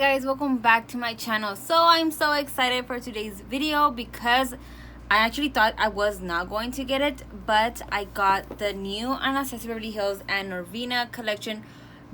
guys, welcome back to my channel. So I'm so excited for today's video because I actually thought I was not going to get it, but I got the new Anastasia Beverly Hills and Norvina collection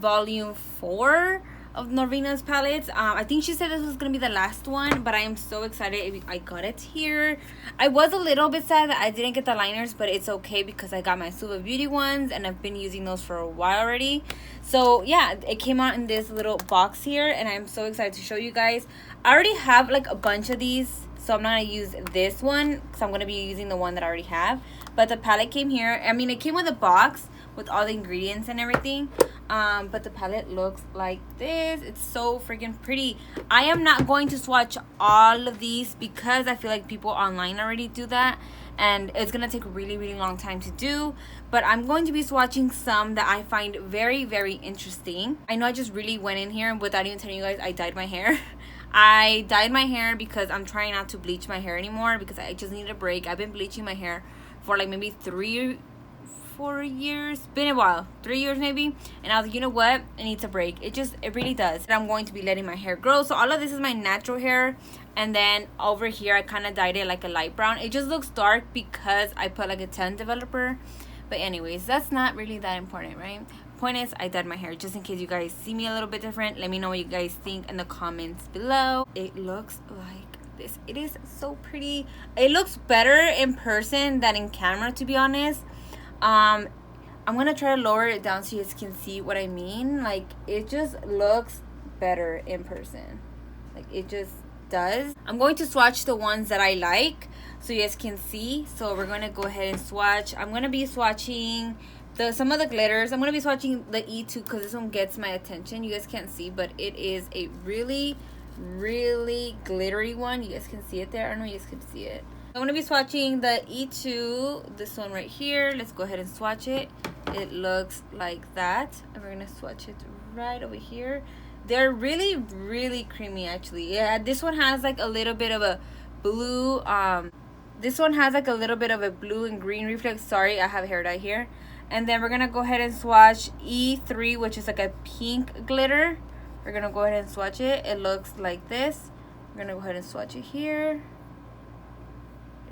volume 4 of Norvina's palettes. I think she said this was gonna be the last one, but I am so excited I got it here. I was a little bit sad that I didn't get the liners, but it's okay because I got my Suva Beauty ones and I've been using those for a while already. So yeah, it came out in this little box here and I'm so excited to show you guys. I already have like a bunch of these, so I'm not gonna use this one because I'm gonna be using the one that I already have. But the palette came here. I mean, it came with a box with all the ingredients and everything. But the palette looks like this. It's so freaking pretty. I am not going to swatch all of these because I feel like people online already do that and it's gonna take a really long time to do. But I'm going to be swatching some that I find very interesting. I know I just really went in here and without even telling you guys, I dyed my hair. I dyed my hair because I'm trying not to bleach my hair anymore because I just need a break. I've been bleaching my hair for like maybe 4 years, been a while, 3 years maybe, and I was like, you know what, it needs a break. It really does. And I'm going to be letting my hair grow. So all of this is my natural hair, and then over here I kind of dyed it like a light brown. It just looks dark because I put like a 10 developer, but anyways, that's not really that important, right? Point is, I dyed my hair just in case you guys see me a little bit different. Let me know what you guys think in the comments below. It looks like this. It is so pretty. It looks better in person than in camera, to be honest. I'm gonna try to lower it down so you guys can see what I mean. Like, it just looks better in person. Like, it just does. I'm going to swatch the ones that I like so you guys can see. So we're gonna go ahead and swatch. I'm gonna be swatching some of the glitters. I'm gonna be swatching the E2 because this one gets my attention. You guys can't see, but it is a really glittery one. You guys can see it there. I don't know if you guys can see it. I'm going to be swatching the E2, this one right here. Let's go ahead and swatch it. It looks like that. And we're going to swatch it right over here. They're really creamy, actually. Yeah, this one has like a little bit of a blue. This one has like a little bit of a blue and green reflex. Sorry, I have hair dye here. And then we're going to go ahead and swatch E3, which is like a pink glitter. We're going to go ahead and swatch it. It looks like this. We're going to go ahead and swatch it here.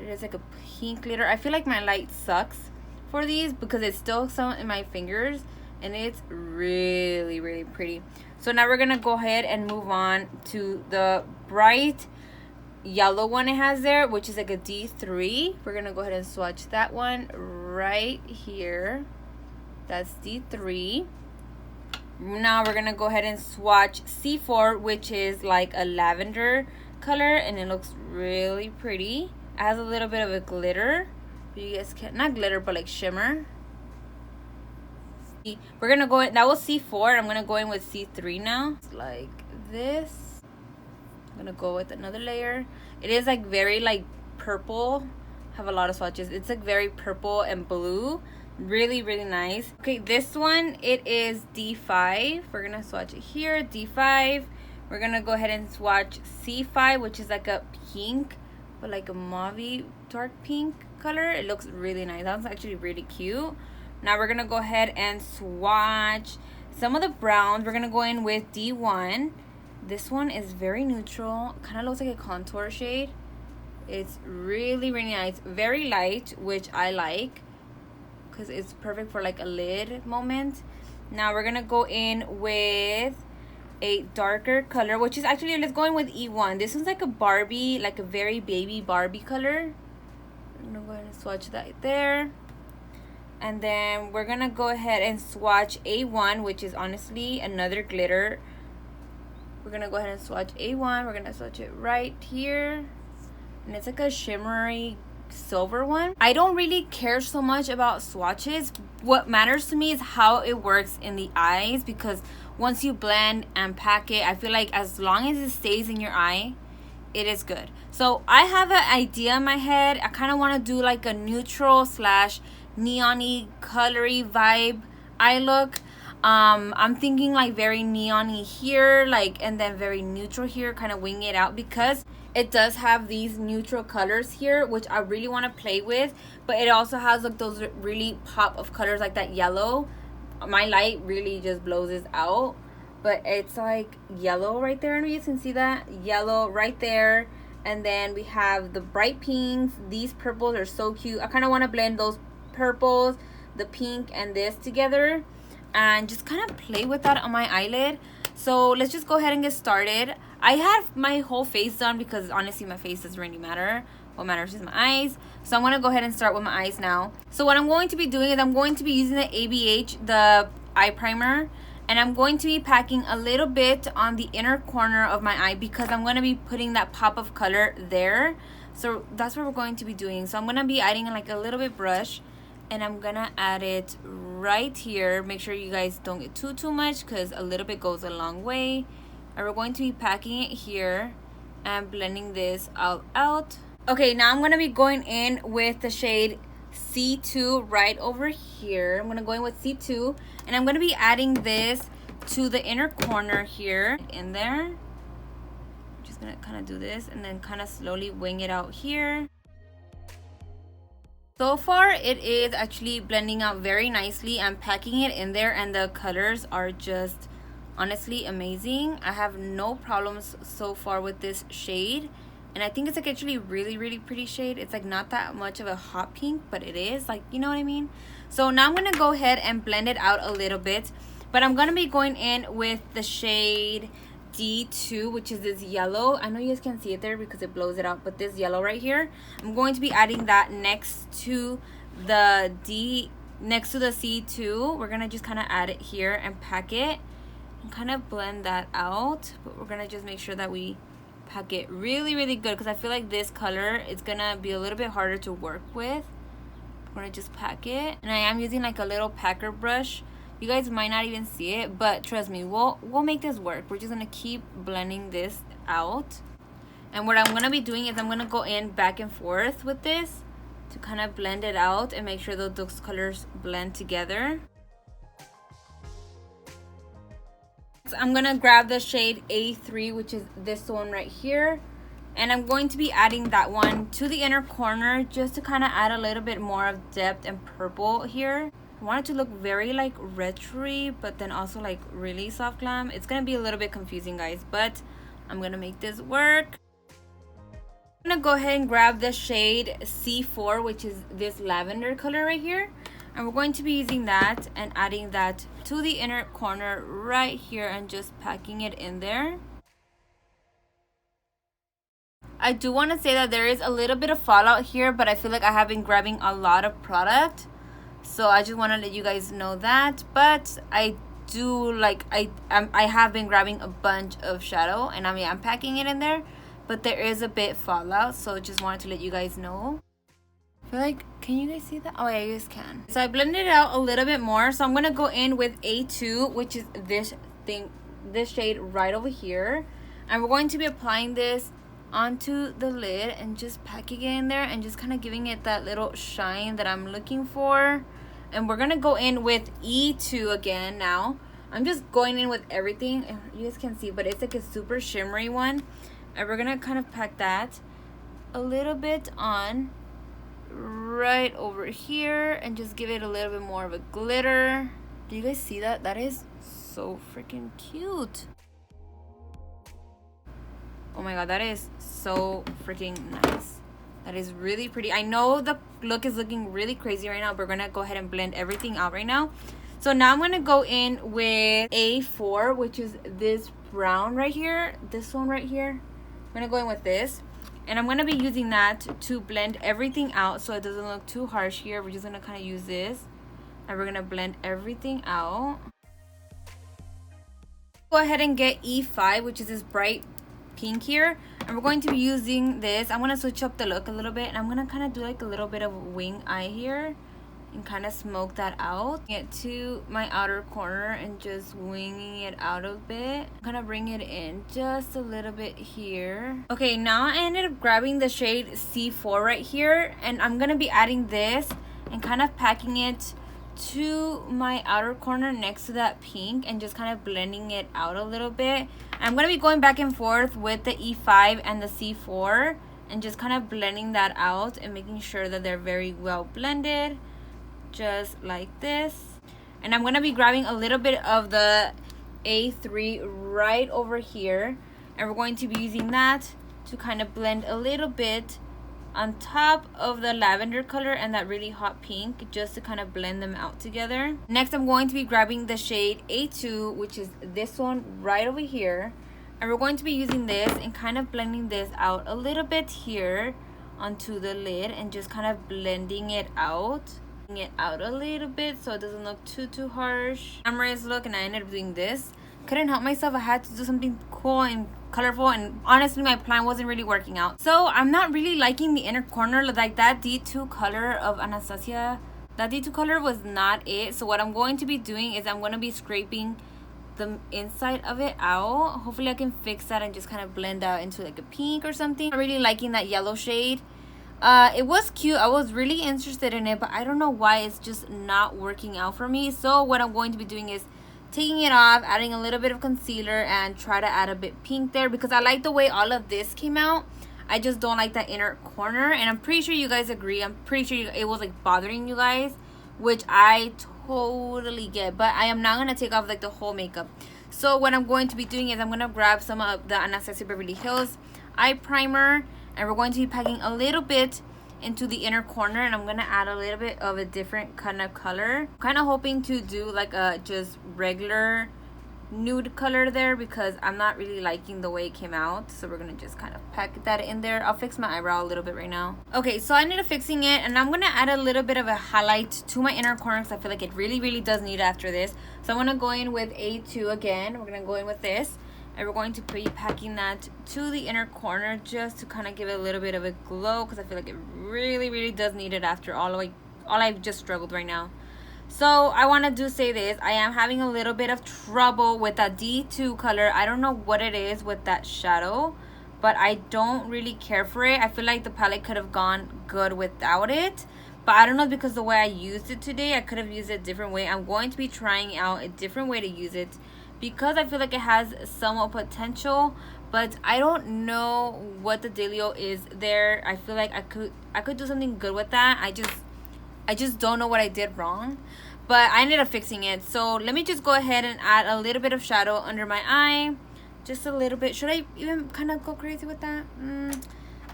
It is like a pink glitter. I feel like my light sucks for these because it's still some in my fingers and it's really pretty. So now we're gonna go ahead and move on to the bright yellow one it has there, which is like a D3. We're gonna go ahead and swatch that one right here. That's D3. Now we're gonna go ahead and swatch C4, which is like a lavender color and it looks really pretty. It has a little bit of a glitter. You guys can, not glitter, but like shimmer. We're gonna go in, that was C4. I'm gonna go in with C3 now. It's like this. I'm gonna go with another layer. It is like very like purple. I have a lot of swatches. It's like very purple and blue. Really nice. Okay, this one, it is D5. We're gonna swatch it here, D5. We're gonna go ahead and swatch C5, which is like a pink, but like a mauve dark pink color. It looks really nice. That's actually really cute. Now we're gonna go ahead and swatch some of the browns. We're gonna go in with D1. This one is very neutral, kind of looks like a contour shade. It's really nice, very light, which I like because it's perfect for like a lid moment. Now we're gonna go in with a darker color, which is actually, let's go in with E1. This one's like a Barbie, like a very baby Barbie color. I'm gonna go ahead and swatch that there. And then we're gonna go ahead and swatch A1, which is honestly another glitter. We're gonna go ahead and swatch A1. We're gonna swatch it right here. And it's like a shimmery silver one. I don't really care so much about swatches. What matters to me is how it works in the eyes, because once you blend and pack it, I feel like as long as it stays in your eye, it is good. So I have an idea in my head. I kind of want to do like a neutral slash neon-y colory vibe eye look. I'm thinking like very neon-y here, like, and then very neutral here, kind of wing it out because it does have these neutral colors here, which I really want to play with. But it also has like those really pop of colors, like that yellow. My light really just blows this out. but it's like yellow right there. I know you can see that yellow right there. And then we have the bright pinks. These purples are so cute. I kind of want to blend those purples, the pink, and this together, and just kind of play with that on my eyelid. So let's just go ahead and get started. I have my whole face done because honestly my face doesn't really matter. What matters is my eyes. So I'm going to go ahead and start with my eyes now. So what I'm going to be doing is I'm going to be using the ABH, the eye primer. And I'm going to be packing a little bit on the inner corner of my eye because I'm going to be putting that pop of color there. So that's what we're going to be doing. So I'm going to be adding like a little bit brush. And I'm going to add it right here. Make sure you guys don't get too much because a little bit goes a long way. And we're going to be packing it here and blending this all out. Okay, now I'm going to be going in with the shade C2 right over here. I'm going to go in with C2 and I'm going to be adding this to the inner corner here in there. I'm just going to kind of do this and then kind of slowly wing it out here. So far it is actually blending out very nicely. I'm packing it in there and the colors are just honestly amazing. I have no problems so far with this shade. And I think it's like actually really pretty shade. It's like not that much of a hot pink, but it is, like, you know what I mean? So now I'm going to go ahead and blend it out a little bit. But I'm going to be going in with the shade D2, which is this yellow. I know you guys can't see it there because it blows it out, but this yellow right here, I'm going to be adding that next to the C2. We're going to just kind of add it here and pack it and kind of blend that out. But we're going to just make sure that we pack it really good because I feel like this color is gonna be a little bit harder to work with. I'm gonna just pack it, and I am using like a little packer brush. You guys might not even see it, but trust me, we'll make this work. We're just gonna keep blending this out, and what I'm gonna be doing is I'm gonna go in back and forth with this to kind of blend it out and make sure that those colors blend together. I'm gonna grab the shade A3, which is this one right here, and I'm going to be adding that one to the inner corner just to kind of add a little bit more of depth and purple here. I want it to look very like retro-y, but then also like really soft glam. It's gonna be a little bit confusing, guys, but I'm gonna make this work. I'm gonna go ahead and grab the shade C4, which is this lavender color right here. And we're going to be using that and adding that to the inner corner right here and just packing it in there. I do want to say that there is a little bit of fallout here, but I feel like I have been grabbing a lot of product. So I just want to let you guys know that. But I do like, I have been grabbing a bunch of shadow and I'm packing it in there. But there is a bit fallout, so just wanted to let you guys know. I feel like, can you guys see that? Oh yeah, you guys can. So I blended it out a little bit more. So I'm gonna go in with A2, which is this shade right over here. And we're going to be applying this onto the lid and just packing it in there and just kind of giving it that little shine that I'm looking for. And we're gonna go in with E2 again now. I'm just going in with everything. You guys can see, but it's like a super shimmery one. And we're gonna kind of pack that a little bit on right over here and just give it a little bit more of a glitter. Do you guys see that? That is so freaking cute. Oh my god, that is so freaking nice. That is really pretty. I know the look is looking really crazy right now, but we're gonna go ahead and blend everything out right now. So now I'm gonna go in with A4, which is this brown right here, this one right here. I'm gonna go in with this. And I'm going to be using that to blend everything out so it doesn't look too harsh here. We're just going to kind of use this. And we're going to blend everything out. Go ahead and get E5, which is this bright pink here. And we're going to be using this. I'm going to switch up the look a little bit. And I'm going to kind of do like a little bit of wing eye here. And kind of smoke that out. Get to my outer corner and just winging it out a bit. Kind of bring it in just a little bit here. Okay, now I ended up grabbing the shade C4 right here. And I'm going to be adding this and kind of packing it to my outer corner next to that pink. And just kind of blending it out a little bit. I'm going to be going back and forth with the E5 and the C4. And just kind of blending that out and making sure that they're very well blended. Just like this. And I'm going to be grabbing a little bit of the A3 right over here, and we're going to be using that to kind of blend a little bit on top of the lavender color and that really hot pink, just to kind of blend them out together. Next, I'm going to be grabbing the shade A2, which is this one right over here, and we're going to be using this and kind of blending this out a little bit here onto the lid and just kind of blending it out a little bit so it doesn't look too harsh. Glamorous look, and I ended up doing this. Couldn't help myself, I had to do something cool and colorful, and honestly my plan wasn't really working out. So I'm not really liking the inner corner, like that D2 color of Anastasia. That D2 color was not it. So what I'm going to be doing is I'm going to be scraping the inside of it out. Hopefully I can fix that and just kind of blend out into like a pink or something. I'm really liking that yellow shade. It was cute. I was really interested in it, but I don't know why it's just not working out for me. So what I'm going to be doing is taking it off, adding a little bit of concealer, and try to add a bit pink there, because I like the way all of this came out. I just don't like that inner corner, and I'm pretty sure you guys agree. I'm pretty sure it was like bothering you guys, which I totally get, but I am not going to take off like the whole makeup. So what I'm going to be doing is I'm going to grab some of the Anastasia Beverly Hills eye primer, and we're going to be packing a little bit into the inner corner, and I'm gonna add a little bit of a different kind of color. Kind of hoping to do like a just regular nude color there, because I'm not really liking the way it came out. So we're gonna just kind of pack that in there. I'll fix my eyebrow a little bit right now. Okay, so I ended up fixing it, and I'm gonna add a little bit of a highlight to my inner corner because I feel like it really does need it after this. So I'm gonna go in with A2 again. We're gonna go in with this, and we're going to be packing that to the inner corner just to kind of give it a little bit of a glow, because I feel like it really does need it after all I've just struggled right now. So I want to say this. I am having a little bit of trouble with that D2 color. I don't know what it is with that shadow, but I don't really care for it. I feel like the palette could have gone good without it, but I don't know, because the way I used it today, I could have used it a different way. I'm going to be trying out a different way to use it, because I feel like it has somewhat potential, but I don't know what the dealio is there. I feel like I could do something good with that. I just don't know what I did wrong, but I ended up fixing it. So let me just go ahead and add a little bit of shadow under my eye, just a little bit. Should I even kind of go crazy with that?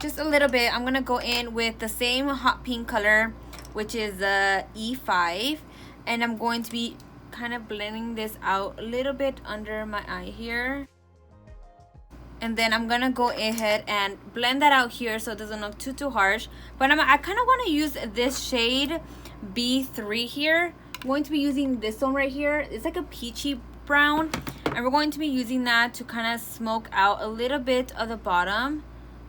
Just a little bit. I'm gonna go in with the same hot pink color, which is E5, and I'm going to be kind of blending this out a little bit under my eye here, and then I'm gonna go ahead and blend that out here so it doesn't look too harsh. But I kind of want to use this shade B3 here. I'm going to be using this one right here. It's like a peachy brown, and we're going to be using that to kind of smoke out a little bit of the bottom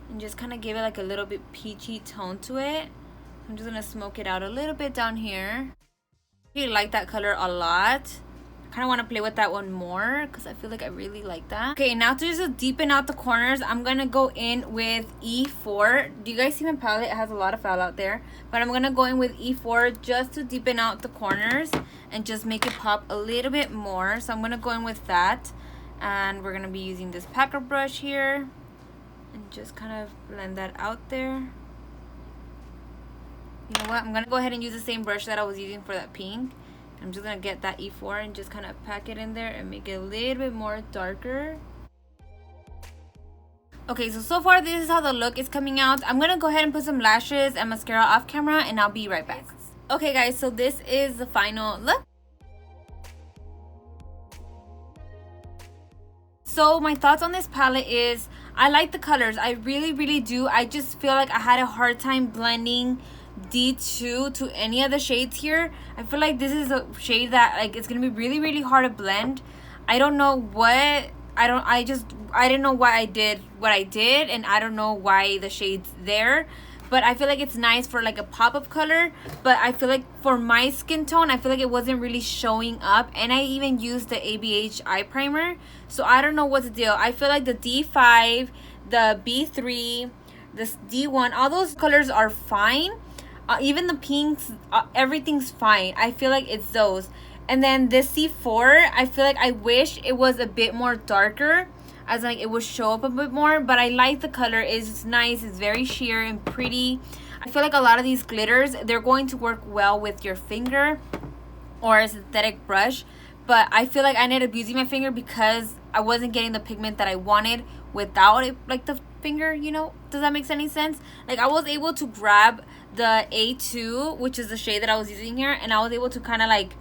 and just kind of give it like a little bit peachy tone to it. I'm just gonna smoke it out a little bit down here. I really like that color a lot. I kind of want to play with that one more because I feel like I really like that. Okay, now to just deepen out the corners, I'm gonna go in with E4. Do you guys see my palette? It has a lot of fallout there, but I'm gonna go in with E4 just to deepen out the corners and just make it pop a little bit more. So I'm gonna go in with that, and we're gonna be using this packer brush here and just kind of blend that out there. You know what? I'm gonna go ahead and use the same brush that I was using for that pink. I'm just gonna get that E4 and just kind of pack it in there and make it a little bit more darker. Okay, so far this is how the look is coming out. I'm gonna go ahead and put some lashes and mascara off camera, and I'll be right back. Okay guys, so this is the final look. So my thoughts on this palette is, I like the colors. I really do. I just feel like I had a hard time blending D2 to any of the shades here. I feel like this is a shade that like it's gonna be really hard to blend. I don't know what I didn't know why I did what I did, and I don't know why the shade's there, but I feel like it's nice for like a pop-up color. But I feel like for my skin tone, I feel like it wasn't really showing up, and I even used the ABH eye primer, so I don't know what's the deal. I feel like the D5, the B3, this D1, all those colors are fine. Even the pinks, everything's fine. I feel like it's those. And then this C4, I feel like I wish it was a bit more darker, as like it would show up a bit more. But I like the color. It's nice. It's very sheer and pretty. I feel like a lot of these glitters, they're going to work well with your finger or a synthetic brush. but I feel like I ended up using my finger because I wasn't getting the pigment that I wanted without it, like the finger, you know? Does that make any sense? Like, I was able to grab the A2, which is the shade that I was using here, and I was able to kind of like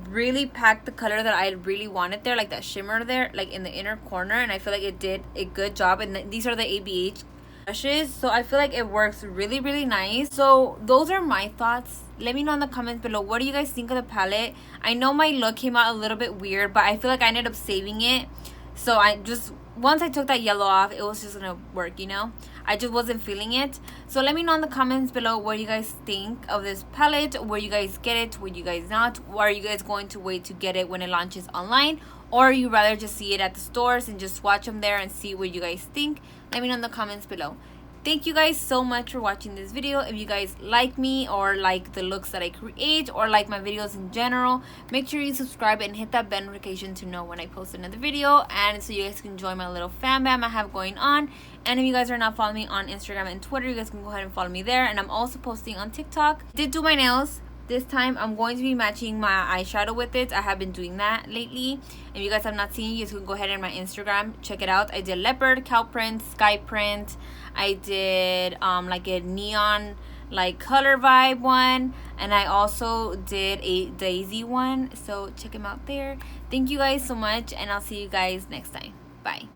really pack the color that I really wanted there, like that shimmer there, like in the inner corner, and I feel like it did a good job. And these are the ABH brushes, so I feel like it works really, really nice. So those are my thoughts. Let me know in the comments below, what do you guys think of the palette? I know my look came out a little bit weird, but I feel like I ended up saving it. So I just, once I took that yellow off, it was just gonna work, you know? I just wasn't feeling it. So let me know in the comments below what you guys think of this palette, where you guys get it, where you guys not, or are you guys going to wait to get it when it launches online, or you rather just see it at the stores and just watch them there and see what you guys think. Let me know in the comments below. Thank you guys so much for watching this video. If you guys like me or like the looks that I create or like my videos in general, make sure you subscribe and hit that bell notification to know when I post another video, and so you guys can join my little fan bam I have going on. And if you guys are not following me on Instagram and Twitter, you guys can go ahead and follow me there. And I'm also posting on TikTok. Did do my nails. This time I'm going to be matching my eyeshadow with it. I have been doing that lately. If you guys have not seen it, you guys can go ahead and my Instagram, check it out. I did leopard, cow print, sky print. I did like a neon like color vibe one, and I also did a daisy one, so check them out there. Thank you guys so much, and I'll see you guys next time. Bye.